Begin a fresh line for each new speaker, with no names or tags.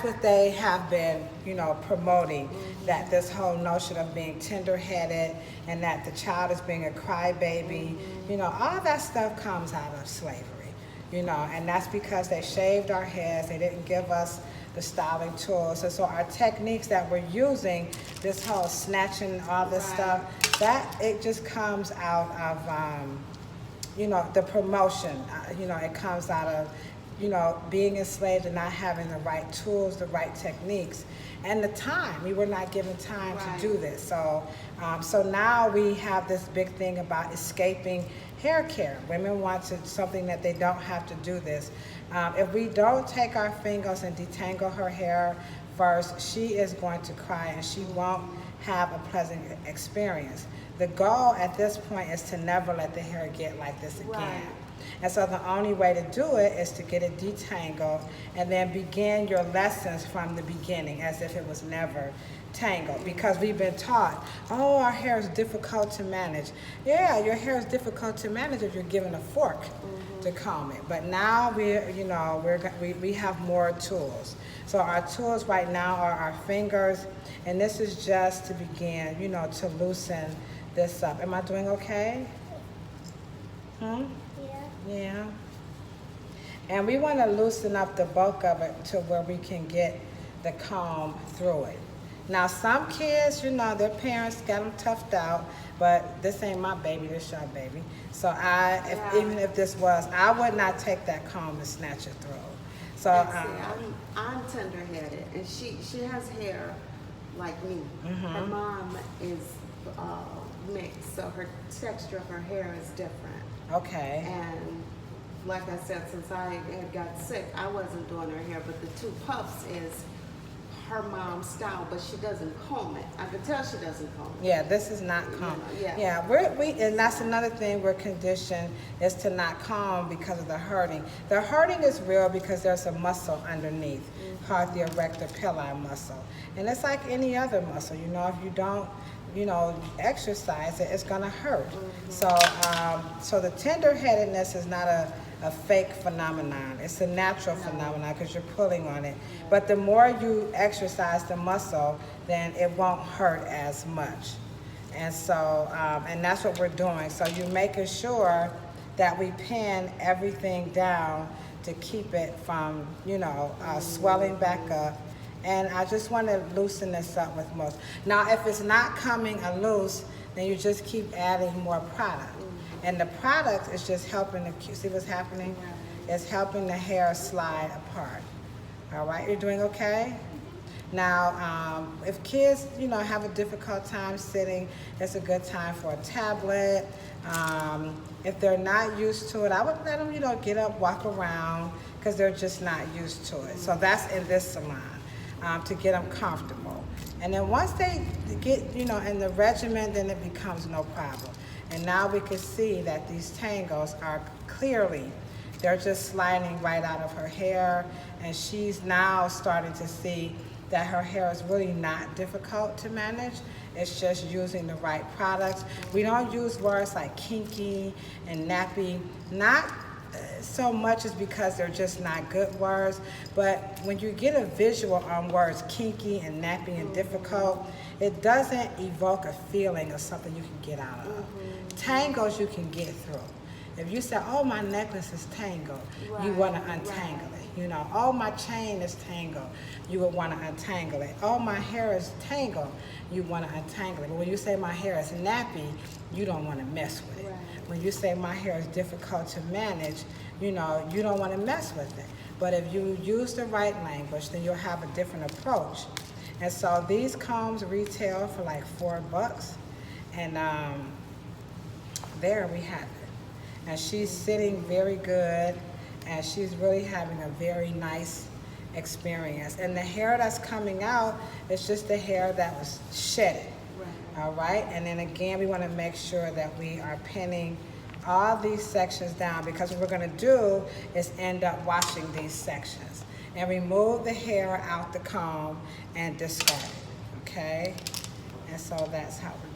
what they have been, promoting, that this whole notion of being tender-headed and that the child is being a crybaby, all that stuff comes out of slavery, and that's because they shaved our heads, they didn't give us the styling tools. And so our techniques that we're using, this whole snatching, all this stuff, that it just comes out of, the promotion. It comes out of, being enslaved and not having the right tools, the right techniques, and the time. We were not given time to do this. So, so now we have this big thing about escaping hair care. Women want something that they don't have to do this. If we don't take our fingers and detangle her hair first, she is going to cry and she won't have a pleasant experience. The goal at this point is to never let the hair get like this again. And so the only way to do it is to get it detangled and then begin your lessons from the beginning as if it was never tangled, because we've been taught, oh, our hair is difficult to manage. Yeah, your hair is difficult to manage if you're given a fork to comb it. But now we have more tools. So our tools right now are our fingers, and this is just to begin, to loosen this up. Am I doing okay? Yeah. And we want to loosen up the bulk of it to where we can get the comb through it. Now, some kids, their parents got them toughed out, but this ain't my baby, this your baby. So even if this was, I would not take that comb and snatch it through. So
I'm tender-headed, and she has hair like me. Her mom is mixed, so her texture of her hair is different.
Okay.
And like I said, since I had got sick, I wasn't doing her hair, but the two puffs is her mom's style, but she doesn't comb it. I can tell she doesn't comb it.
Yeah, this is not comb. Yeah, and that's another thing we're conditioned is to not comb because of the hurting. The hurting is real because there's a muscle underneath called the erector pili muscle. And it's like any other muscle, if you don't exercise it, it's gonna hurt. So the tender-headedness is not a fake phenomenon. It's a natural phenomenon because you're pulling on it. But the more you exercise the muscle, then it won't hurt as much. And so, and that's what we're doing. So you're making sure that we pin everything down to keep it from, swelling back up. And I just want to loosen this up with most. Now, if it's not coming loose, then you just keep adding more product. And the product is just helping see what's happening? It's helping the hair slide apart. All right, you're doing okay? Now, if kids, have a difficult time sitting, it's a good time for a tablet. If they're not used to it, I would let them, get up, walk around, because they're just not used to it. So that's in this salon. To get them comfortable. And then once they get, in the regimen, then it becomes no problem. And now we can see that these tangles are clearly, they're just sliding right out of her hair. And she's now starting to see that her hair is really not difficult to manage. It's just using the right products. We don't use words like kinky and nappy, not so much is because they're just not good words, but when you get a visual on words kinky and nappy and difficult, it doesn't evoke a feeling of something you can get out of. Tangles you can get through. If you say, oh, my necklace is tangled, you want to untangle it. Oh, my chain is tangled, you would want to untangle it. Oh, my hair is tangled, you want to untangle it. But when you say my hair is nappy, you don't want to mess with it. When you say my hair is difficult to manage, you don't want to mess with it. But if you use the right language, then you'll have a different approach. And so these combs retail for like $4. And there we have it. And she's sitting very good, and she's really having a very nice experience. And the hair that's coming out is just the hair that was shedded. All right, and then again, we want to make sure that we are pinning all these sections down, because what we're going to do is end up washing these sections and remove the hair out the comb and discard it, okay? And so that's how we're